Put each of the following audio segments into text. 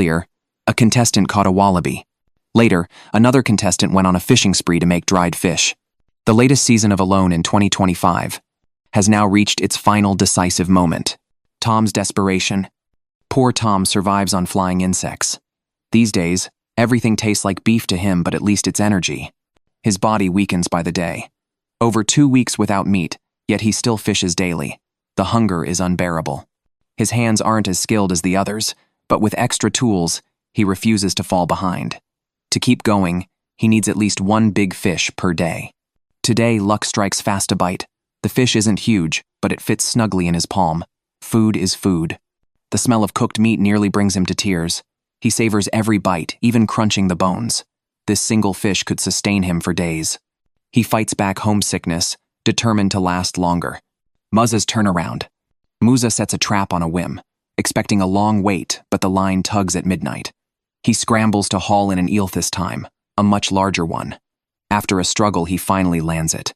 Earlier, a contestant caught a wallaby. Later, another contestant went on a fishing spree to make dried fish. The latest season of Alone in 2025 has now reached its final decisive moment. Tom's desperation. Poor Tom survives on flying insects. These days, everything tastes like beef to him, but at least it's energy. His body weakens by the day. Over 2 weeks without meat, yet he still fishes daily. The hunger is unbearable. His hands aren't as skilled as the others, but with extra tools, he refuses to fall behind. To keep going, he needs at least one big fish per day. Today, luck strikes fast to bite. The fish isn't huge, but it fits snugly in his palm. Food is food. The smell of cooked meat nearly brings him to tears. He savors every bite, even crunching the bones. This single fish could sustain him for days. He fights back homesickness, determined to last longer. Muzza's turnaround. Muzza sets a trap on a whim, expecting a long wait, but the line tugs at midnight. He scrambles to haul in an eel this time, a much larger one. After a struggle, he finally lands it.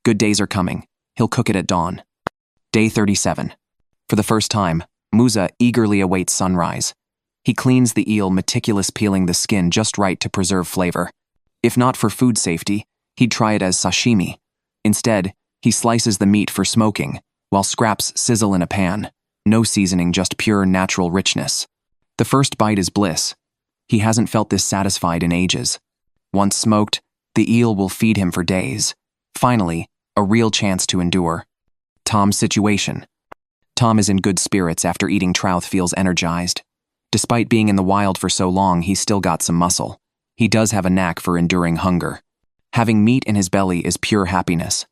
Good days are coming. He'll cook it at dawn. Day 37. For the first time, Muzza eagerly awaits sunrise. He cleans the eel, meticulous peeling the skin just right to preserve flavor. If not for food safety, he'd try it as sashimi. Instead, he slices the meat for smoking, while scraps sizzle in a pan. No seasoning, just pure natural richness. The first bite is bliss. He hasn't felt this satisfied in ages. Once smoked, the eel will feed him for days. Finally, a real chance to endure. Tom's situation. Tom is in good spirits after eating trout, feels energized. Despite being in the wild for so long, he's still got some muscle. He does have a knack for enduring hunger. Having meat in his belly is pure happiness.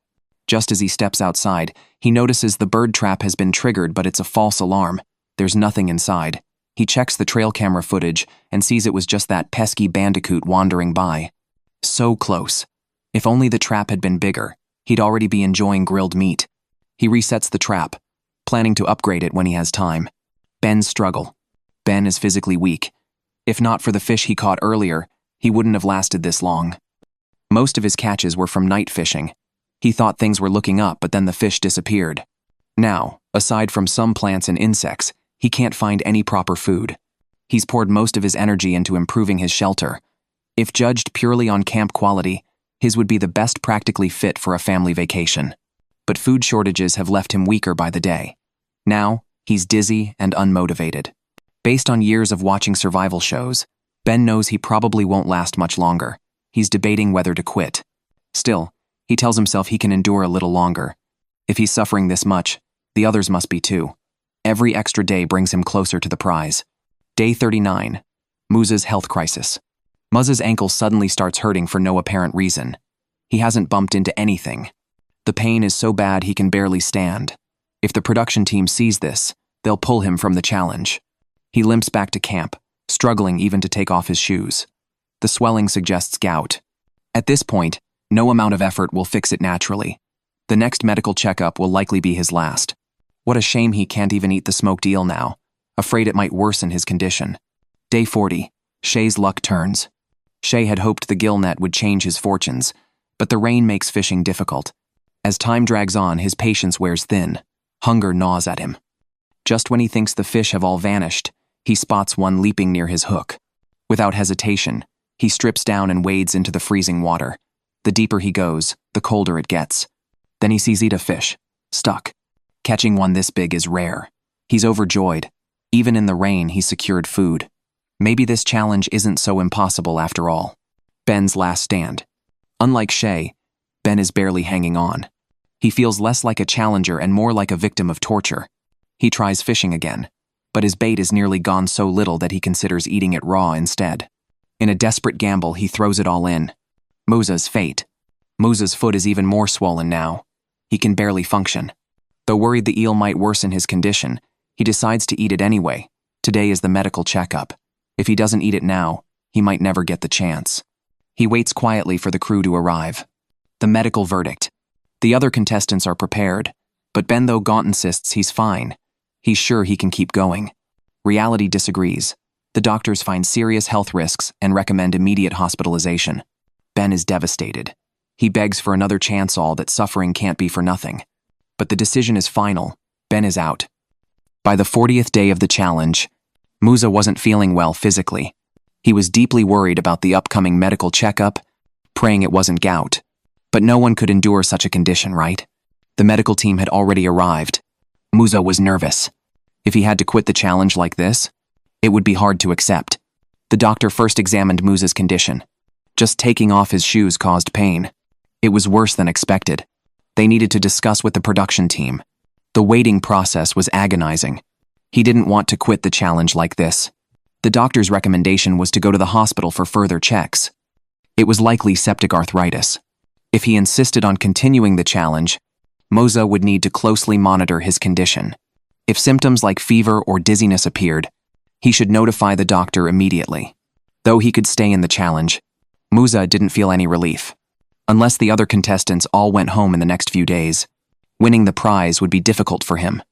Just as he steps outside, he notices the bird trap has been triggered, but it's a false alarm. There's nothing inside. He checks the trail camera footage and sees it was just that pesky bandicoot wandering by. So close. If only the trap had been bigger, he'd already be enjoying grilled meat. He resets the trap, planning to upgrade it when he has time. Ben's struggle. Ben is physically weak. If not for the fish he caught earlier, he wouldn't have lasted this long. Most of his catches were from night fishing. He thought things were looking up, but then the fish disappeared. Now, aside from some plants and insects, he can't find any proper food. He's poured most of his energy into improving his shelter. If judged purely on camp quality, his would be the best practically fit for a family vacation. But food shortages have left him weaker by the day. Now, he's dizzy and unmotivated. Based on years of watching survival shows, Ben knows he probably won't last much longer. He's debating whether to quit. Still, he tells himself he can endure a little longer. If he's suffering this much, the others must be too. Every extra day brings him closer to the prize. Day 39. Muzza's health crisis. Muzza's ankle suddenly starts hurting for no apparent reason. He hasn't bumped into anything. The pain is so bad he can barely stand. If the production team sees this, they'll pull him from the challenge. He limps back to camp, struggling even to take off his shoes. The swelling suggests gout. At this point, no amount of effort will fix it naturally. The next medical checkup will likely be his last. What a shame he can't even eat the smoked eel now, afraid it might worsen his condition. Day 40. Shay's luck turns. Shay had hoped the gill net would change his fortunes, but the rain makes fishing difficult. As time drags on, his patience wears thin. Hunger gnaws at him. Just when he thinks the fish have all vanished, he spots one leaping near his hook. Without hesitation, he strips down and wades into the freezing water. The deeper he goes, the colder it gets. Then he sees a fish, stuck. Catching one this big is rare. He's overjoyed. Even in the rain, he secured food. Maybe this challenge isn't so impossible after all. Ben's last stand. Unlike Shay, Ben is barely hanging on. He feels less like a challenger and more like a victim of torture. He tries fishing again, but his bait is nearly gone so little that he considers eating it raw instead. In a desperate gamble, he throws it all in. Muzza's fate. Muzza's foot is even more swollen now. He can barely function. Though worried the eel might worsen his condition, he decides to eat it anyway. Today is the medical checkup. If he doesn't eat it now, he might never get the chance. He waits quietly for the crew to arrive. The medical verdict. The other contestants are prepared, but Ben, though Gaunt insists he's fine. He's sure he can keep going. Reality disagrees. The doctors find serious health risks and recommend immediate hospitalization. Ben is devastated. He begs for another chance, all that suffering can't be for nothing. But the decision is final. Ben is out. By the 40th day of the challenge, Muzza wasn't feeling well physically. He was deeply worried about the upcoming medical checkup, praying it wasn't gout. But no one could endure such a condition, right? The medical team had already arrived. Muzza was nervous. If he had to quit the challenge like this, it would be hard to accept. The doctor first examined Muzza's condition. Just taking off his shoes caused pain. It was worse than expected. They needed to discuss with the production team. The waiting process was agonizing. He didn't want to quit the challenge like this. The doctor's recommendation was to go to the hospital for further checks. It was likely septic arthritis. If he insisted on continuing the challenge, Muzza would need to closely monitor his condition. If symptoms like fever or dizziness appeared, he should notify the doctor immediately. Though he could stay in the challenge, Muzza didn't feel any relief. Unless the other contestants all went home in the next few days, winning the prize would be difficult for him.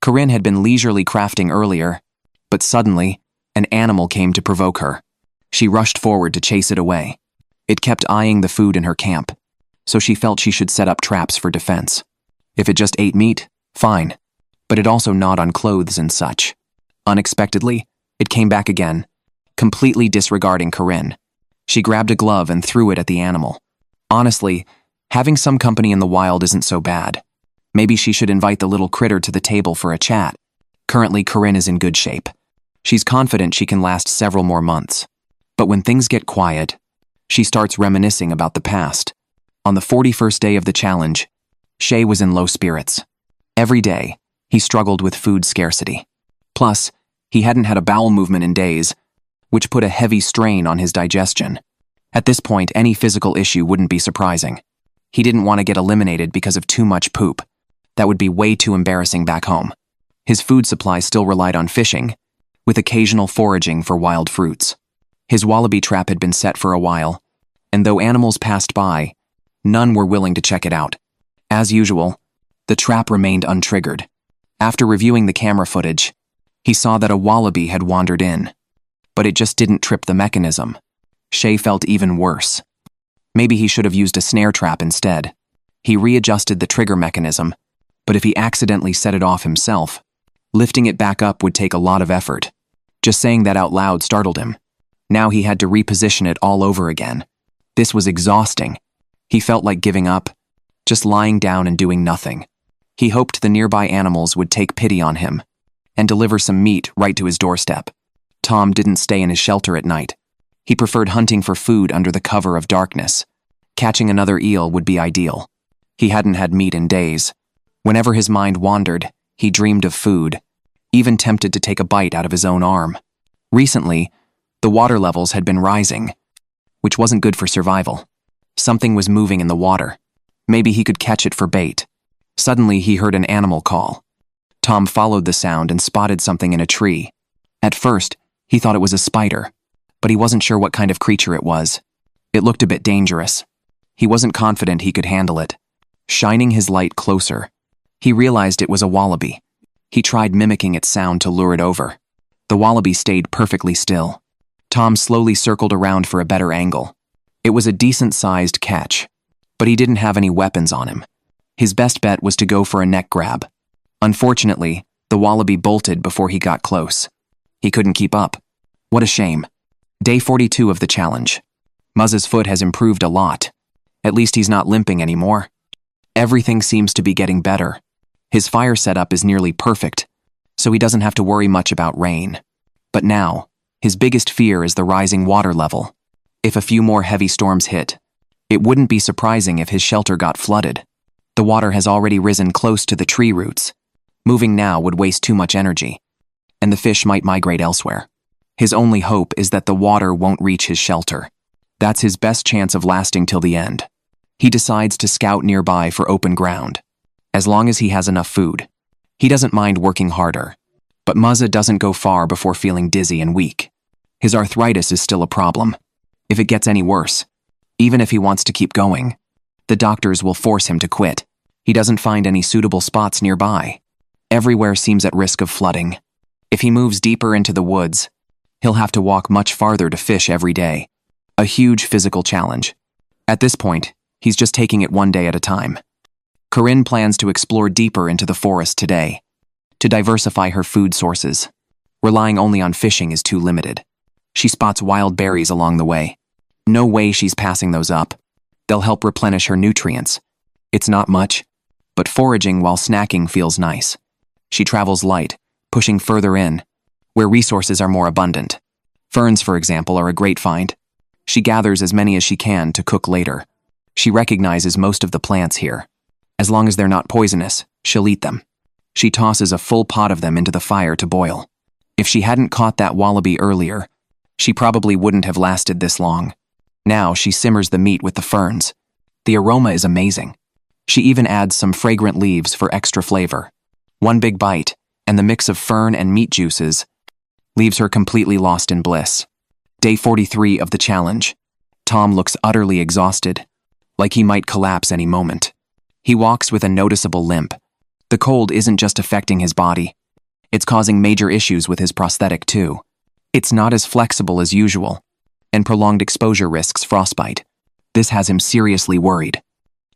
Karin had been leisurely crafting earlier, but suddenly, an animal came to provoke her. She rushed forward to chase it away. It kept eyeing the food in her camp, so she felt she should set up traps for defense. If it just ate meat, fine, but it also gnawed on clothes and such. Unexpectedly, it came back again, completely disregarding Karin. She grabbed a glove and threw it at the animal. Honestly, having some company in the wild isn't so bad. Maybe she should invite the little critter to the table for a chat. Currently, Karin is in good shape. She's confident she can last several more months. But when things get quiet, she starts reminiscing about the past. On the 41st day of the challenge, Shay was in low spirits. Every day, he struggled with food scarcity. Plus, he hadn't had a bowel movement in days, which put a heavy strain on his digestion. At this point, any physical issue wouldn't be surprising. He didn't want to get eliminated because of too much poop. That would be way too embarrassing back home. His food supply still relied on fishing, with occasional foraging for wild fruits. His wallaby trap had been set for a while, and though animals passed by, none were willing to check it out. As usual, the trap remained untriggered. After reviewing the camera footage, he saw that a wallaby had wandered in, but it just didn't trip the mechanism. Shay felt even worse. Maybe he should have used a snare trap instead. He readjusted the trigger mechanism, but if he accidentally set it off himself, lifting it back up would take a lot of effort. Just saying that out loud startled him. Now he had to reposition it all over again. This was exhausting. He felt like giving up, just lying down and doing nothing. He hoped the nearby animals would take pity on him and deliver some meat right to his doorstep. Tom didn't stay in his shelter at night. He preferred hunting for food under the cover of darkness. Catching another eel would be ideal. He hadn't had meat in days. Whenever his mind wandered, he dreamed of food, even tempted to take a bite out of his own arm. Recently, the water levels had been rising, which wasn't good for survival. Something was moving in the water. Maybe he could catch it for bait. Suddenly, he heard an animal call. Tom followed the sound and spotted something in a tree. At first, he thought it was a spider, but he wasn't sure what kind of creature it was. It looked a bit dangerous. He wasn't confident he could handle it. Shining his light closer, he realized it was a wallaby. He tried mimicking its sound to lure it over. The wallaby stayed perfectly still. Tom slowly circled around for a better angle. It was a decent-sized catch, but he didn't have any weapons on him. His best bet was to go for a neck grab. Unfortunately, the wallaby bolted before he got close. He couldn't keep up. What a shame. Day 42 of the challenge. Muzza's foot has improved a lot. At least he's not limping anymore. Everything seems to be getting better. His fire setup is nearly perfect, so he doesn't have to worry much about rain. But now, his biggest fear is the rising water level. If a few more heavy storms hit, it wouldn't be surprising if his shelter got flooded. The water has already risen close to the tree roots. Moving now would waste too much energy, and the fish might migrate elsewhere. His only hope is that the water won't reach his shelter. That's his best chance of lasting till the end. He decides to scout nearby for open ground. As long as he has enough food, he doesn't mind working harder. But Muzza doesn't go far before feeling dizzy and weak. His arthritis is still a problem. If it gets any worse, even if he wants to keep going, the doctors will force him to quit. He doesn't find any suitable spots nearby. Everywhere seems at risk of flooding. If he moves deeper into the woods, he'll have to walk much farther to fish every day. A huge physical challenge. At this point, he's just taking it one day at a time. Karin plans to explore deeper into the forest today, to diversify her food sources. Relying only on fishing is too limited. She spots wild berries along the way. No way she's passing those up. They'll help replenish her nutrients. It's not much, but foraging while snacking feels nice. She travels light, pushing further in, where resources are more abundant. Ferns, for example, are a great find. She gathers as many as she can to cook later. She recognizes most of the plants here. As long as they're not poisonous, she'll eat them. She tosses a full pot of them into the fire to boil. If she hadn't caught that wallaby earlier, she probably wouldn't have lasted this long. Now she simmers the meat with the ferns. The aroma is amazing. She even adds some fragrant leaves for extra flavor. One big bite, and the mix of fern and meat juices leaves her completely lost in bliss. Day 43 of the challenge. Tom looks utterly exhausted, like he might collapse any moment. He walks with a noticeable limp. The cold isn't just affecting his body. It's causing major issues with his prosthetic too. It's not as flexible as usual, and prolonged exposure risks frostbite. This has him seriously worried.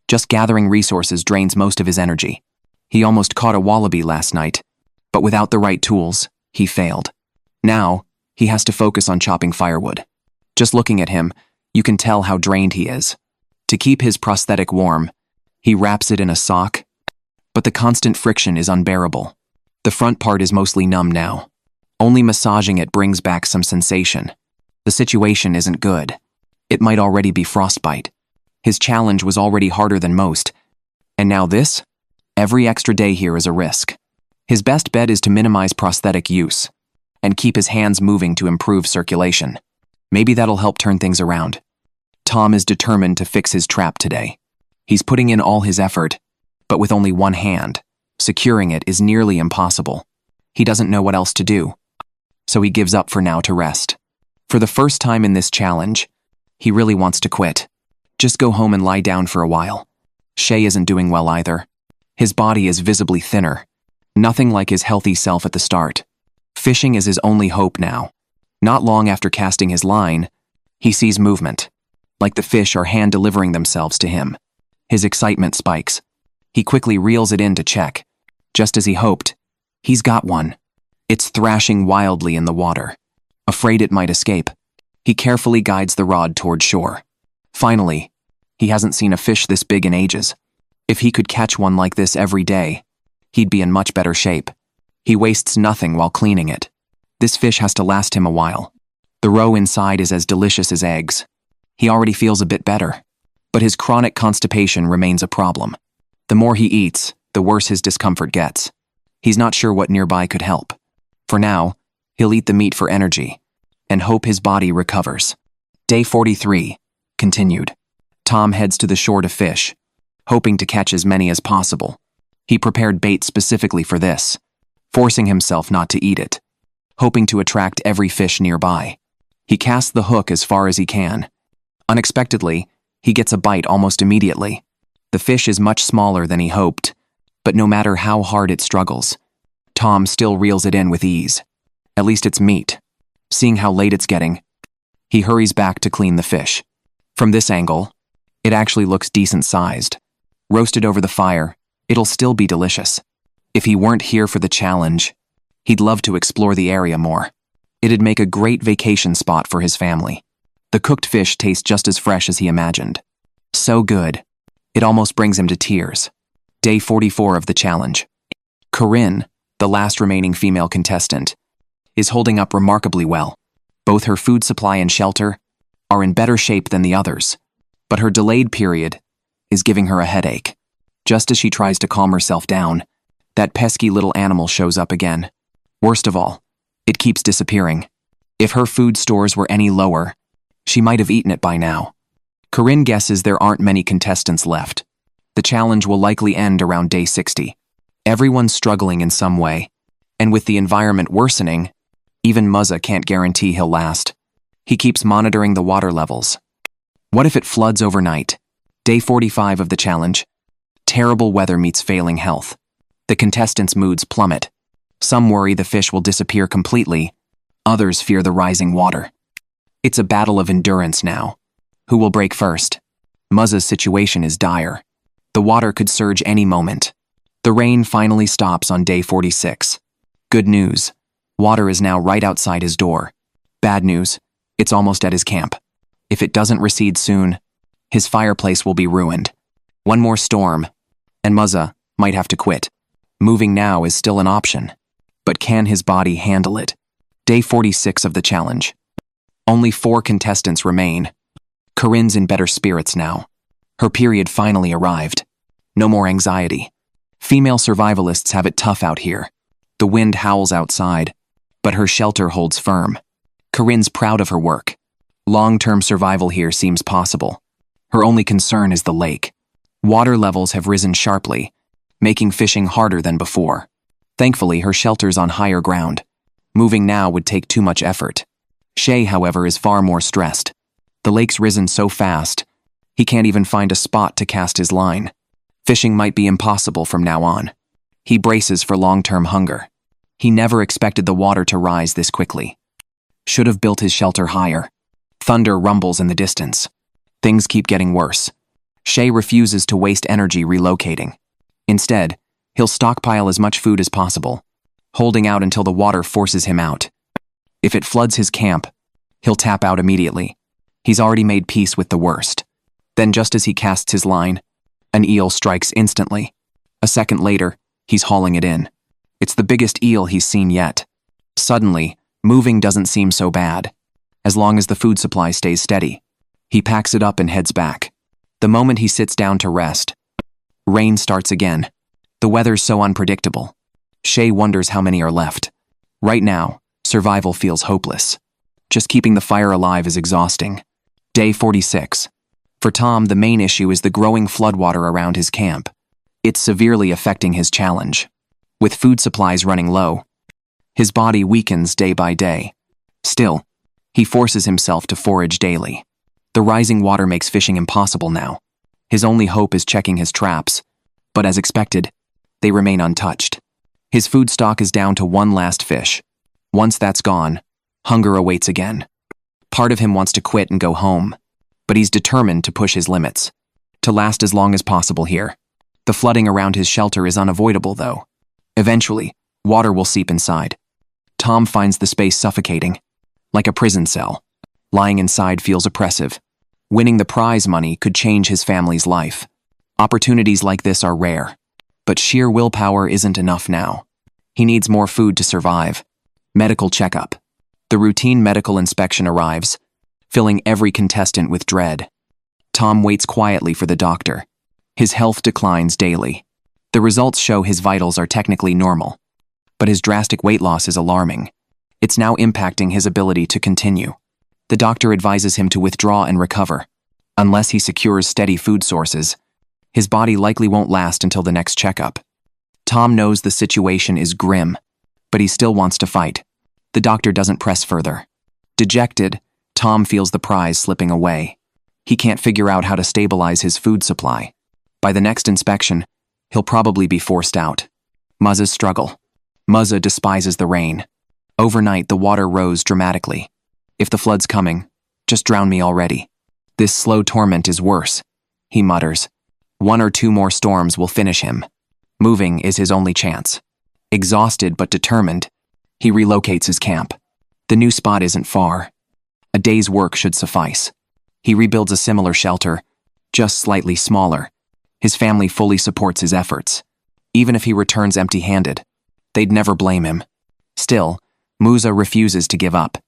Just gathering resources drains most of his energy. He almost caught a wallaby last night, but without the right tools, he failed. Now, he has to focus on chopping firewood. Just looking at him, you can tell how drained he is. To keep his prosthetic warm, he wraps it in a sock, but the constant friction is unbearable. The front part is mostly numb now. Only massaging it brings back some sensation. The situation isn't good. It might already be frostbite. His challenge was already harder than most, and now this? Every extra day here is a risk. His best bet is to minimize prosthetic use and keep his hands moving to improve circulation. Maybe that'll help turn things around. Tom is determined to fix his trap today. He's putting in all his effort, but with only one hand. Securing it is nearly impossible. He doesn't know what else to do, so he gives up for now to rest. For the first time in this challenge, he really wants to quit. Just go home and lie down for a while. Shay isn't doing well either. His body is visibly thinner. Nothing like his healthy self at the start. Fishing is his only hope now. Not long after casting his line, he sees movement, like the fish are hand-delivering themselves to him. His excitement spikes. He quickly reels it in to check. Just as he hoped, he's got one. It's thrashing wildly in the water. Afraid it might escape, he carefully guides the rod toward shore. Finally, he hasn't seen a fish this big in ages. If he could catch one like this every day, he'd be in much better shape. He wastes nothing while cleaning it. This fish has to last him a while. The roe inside is as delicious as eggs. He already feels a bit better, but his chronic constipation remains a problem. The more he eats, the worse his discomfort gets. He's not sure what nearby could help. For now, he'll eat the meat for energy and hope his body recovers. Day 43, continued. Tom heads to the shore to fish, hoping to catch as many as possible. He prepared bait specifically for this, forcing himself not to eat it, hoping to attract every fish nearby. He casts the hook as far as he can. Unexpectedly, he gets a bite almost immediately. The fish is much smaller than he hoped, but no matter how hard it struggles, Tom still reels it in with ease. At least it's meat. Seeing how late it's getting, he hurries back to clean the fish. From this angle, it actually looks decent-sized. Roasted over the fire, it'll still be delicious. If he weren't here for the challenge, he'd love to explore the area more. It'd make a great vacation spot for his family. The cooked fish tastes just as fresh as he imagined. So good, it almost brings him to tears. Day 44 of the challenge. Karin, the last remaining female contestant, is holding up remarkably well. Both her food supply and shelter are in better shape than the others, but her delayed period is giving her a headache. Just as she tries to calm herself down, that pesky little animal shows up again. Worst of all, it keeps disappearing. If her food stores were any lower, she might have eaten it by now. Karin guesses there aren't many contestants left. The challenge will likely end around day 60. Everyone's struggling in some way, and with the environment worsening, even Muzza can't guarantee he'll last. He keeps monitoring the water levels. What if it floods overnight? Day 45 of the challenge. Terrible weather meets failing health. The contestants' moods plummet. Some worry the fish will disappear completely. Others fear the rising water. It's a battle of endurance now. Who will break first? Muzza's situation is dire. The water could surge any moment. The rain finally stops on day 46. Good news. Water is now right outside his door. Bad news, it's almost at his camp. If it doesn't recede soon, his fireplace will be ruined. One more storm, and Muzza might have to quit. Moving now is still an option. But can his body handle it? Day 46 of the challenge. Only 4 contestants remain. Karin's in better spirits now. Her period finally arrived. No more anxiety. Female survivalists have it tough out here. The wind howls outside, but her shelter holds firm. Karin's proud of her work. Long-term survival here seems possible. Her only concern is the lake. Water levels have risen sharply, making fishing harder than before. Thankfully, her shelter's on higher ground. Moving now would take too much effort. Shay, however, is far more stressed. The lake's risen so fast, he can't even find a spot to cast his line. Fishing might be impossible from now on. He braces for long-term hunger. He never expected the water to rise this quickly. Should have built his shelter higher. Thunder rumbles in the distance. Things keep getting worse. Shay refuses to waste energy relocating. Instead, he'll stockpile as much food as possible, holding out until the water forces him out. If it floods his camp, he'll tap out immediately. He's already made peace with the worst. Then just as he casts his line, an eel strikes instantly. A second later, he's hauling it in. It's the biggest eel he's seen yet. Suddenly, moving doesn't seem so bad, as long as the food supply stays steady. He packs it up and heads back. The moment he sits down to rest, rain starts again. The weather's so unpredictable. Shay wonders how many are left. Right now, survival feels hopeless. Just keeping the fire alive is exhausting. Day 46. For Tom, the main issue is the growing floodwater around his camp. It's severely affecting his challenge. With food supplies running low, his body weakens day by day. Still, he forces himself to forage daily. The rising water makes fishing impossible now. His only hope is checking his traps, but as expected, they remain untouched. His food stock is down to one last fish. Once that's gone, hunger awaits again. Part of him wants to quit and go home, but he's determined to push his limits, to last as long as possible here. The flooding around his shelter is unavoidable, though. Eventually, water will seep inside. Tom finds the space suffocating, like a prison cell. Lying inside feels oppressive. Winning the prize money could change his family's life. Opportunities like this are rare, but sheer willpower isn't enough now. He needs more food to survive. Medical checkup. The routine medical inspection arrives, filling every contestant with dread. Tom waits quietly for the doctor. His health declines daily. The results show his vitals are technically normal, but his drastic weight loss is alarming. It's now impacting his ability to continue. The doctor advises him to withdraw and recover. Unless he secures steady food sources, his body likely won't last until the next checkup. Tom knows the situation is grim, but he still wants to fight. The doctor doesn't press further. Dejected, Tom feels the prize slipping away. He can't figure out how to stabilize his food supply. By the next inspection, he'll probably be forced out. Muzza's struggle. Muzza despises the rain. Overnight, the water rose dramatically. If the flood's coming, just drown me already. This slow torment is worse, he mutters. 1 or 2 more storms will finish him. Moving is his only chance. Exhausted but determined, he relocates his camp. The new spot isn't far. A day's work should suffice. He rebuilds a similar shelter, just slightly smaller. His family fully supports his efforts. Even if he returns empty-handed, they'd never blame him. Still, Muzza refuses to give up.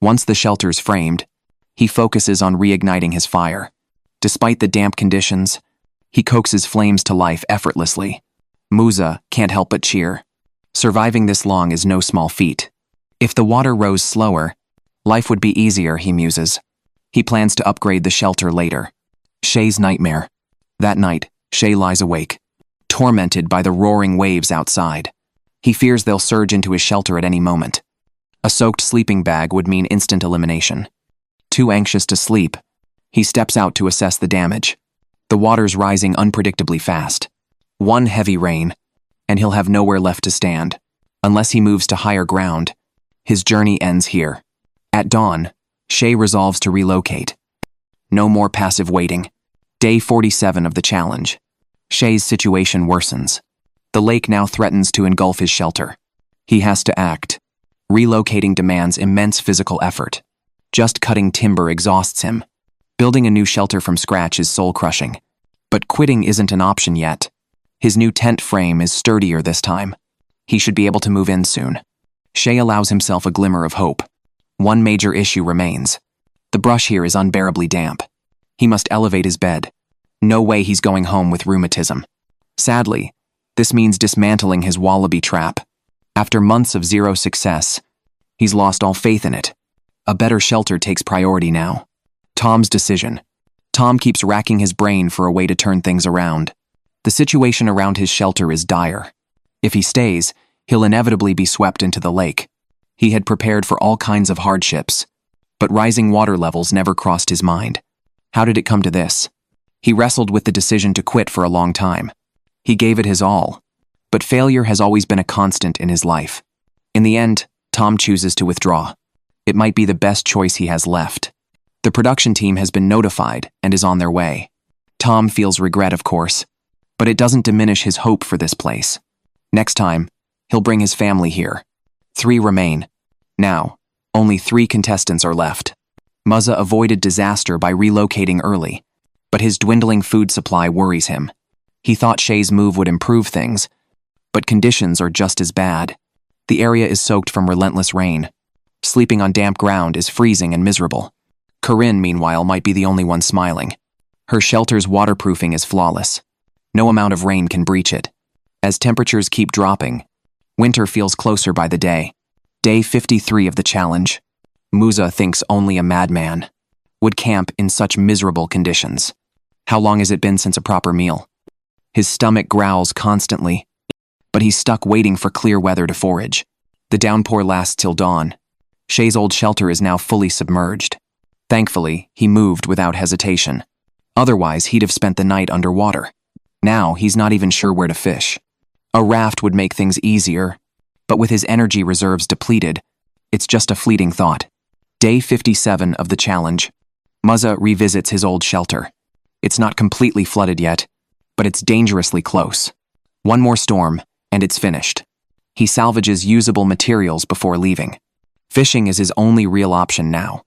Once the shelter's framed, he focuses on reigniting his fire. Despite the damp conditions, he coaxes flames to life effortlessly. Muzza can't help but cheer. Surviving this long is no small feat. If the water rose slower, life would be easier, he muses. He plans to upgrade the shelter later. Shay's nightmare. That night, Shay lies awake, tormented by the roaring waves outside. He fears they'll surge into his shelter at any moment. A soaked sleeping bag would mean instant elimination. Too anxious to sleep, he steps out to assess the damage. The water's rising unpredictably fast. One heavy rain, and he'll have nowhere left to stand. Unless he moves to higher ground, his journey ends here. At dawn, Shay resolves to relocate. No more passive waiting. Day 47 of the challenge. Shay's situation worsens. The lake now threatens to engulf his shelter. He has to act. Relocating demands immense physical effort. Just cutting timber exhausts him. Building a new shelter from scratch is soul-crushing. But quitting isn't an option yet. His new tent frame is sturdier this time. He should be able to move in soon. Shay allows himself a glimmer of hope. One major issue remains. The brush here is unbearably damp. He must elevate his bed. No way he's going home with rheumatism. Sadly, this means dismantling his wallaby trap. After months of zero success, he's lost all faith in it. A better shelter takes priority now. Tom's decision. Tom keeps racking his brain for a way to turn things around. The situation around his shelter is dire. If he stays, he'll inevitably be swept into the lake. He had prepared for all kinds of hardships, but rising water levels never crossed his mind. How did it come to this? He wrestled with the decision to quit for a long time. He gave it his all, but failure has always been a constant in his life. In the end, Tom chooses to withdraw. It might be the best choice he has left. The production team has been notified and is on their way. Tom feels regret, of course, but it doesn't diminish his hope for this place. Next time, he'll bring his family here. 3 remain. Now, only 3 contestants are left. Muzza avoided disaster by relocating early, but his dwindling food supply worries him. He thought Shay's move would improve things, but conditions are just as bad. The area is soaked from relentless rain. Sleeping on damp ground is freezing and miserable. Karin, meanwhile, might be the only one smiling. Her shelter's waterproofing is flawless. No amount of rain can breach it. As temperatures keep dropping, winter feels closer by the day. Day 53 of the challenge. Muzza thinks only a madman would camp in such miserable conditions. How long has it been since a proper meal? His stomach growls constantly, but he's stuck waiting for clear weather to forage. The downpour lasts till dawn. Shay's old shelter is now fully submerged. Thankfully, he moved without hesitation. Otherwise, he'd have spent the night underwater. Now, he's not even sure where to fish. A raft would make things easier, but with his energy reserves depleted, it's just a fleeting thought. Day 57 of the challenge. Muzza revisits his old shelter. It's not completely flooded yet, but it's dangerously close. One more storm, and it's finished. He salvages usable materials before leaving. Fishing is his only real option now.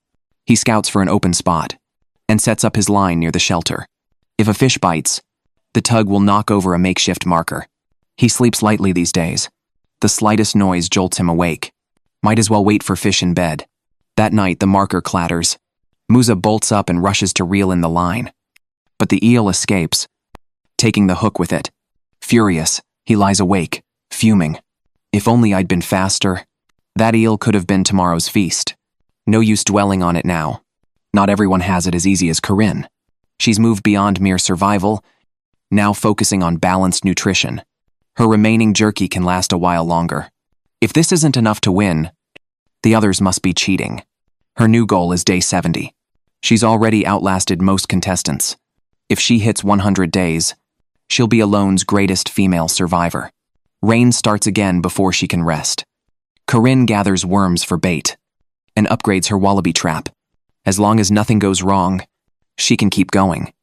He scouts for an open spot and sets up his line near the shelter. If a fish bites, the tug will knock over a makeshift marker. He sleeps lightly these days. The slightest noise jolts him awake. Might as well wait for fish in bed. That night, the marker clatters. Muzza bolts up and rushes to reel in the line. But the eel escapes, taking the hook with it. Furious, he lies awake, fuming. If only I'd been faster. That eel could have been tomorrow's feast. No use dwelling on it now. Not everyone has it as easy as Karin. She's moved beyond mere survival, now focusing on balanced nutrition. Her remaining jerky can last a while longer. If this isn't enough to win, the others must be cheating. Her new goal is day 70. She's already outlasted most contestants. If she hits 100 days, she'll be Alone's greatest female survivor. Rain starts again before she can rest. Karin gathers worms for bait and upgrades her wallaby trap. As long as nothing goes wrong, she can keep going.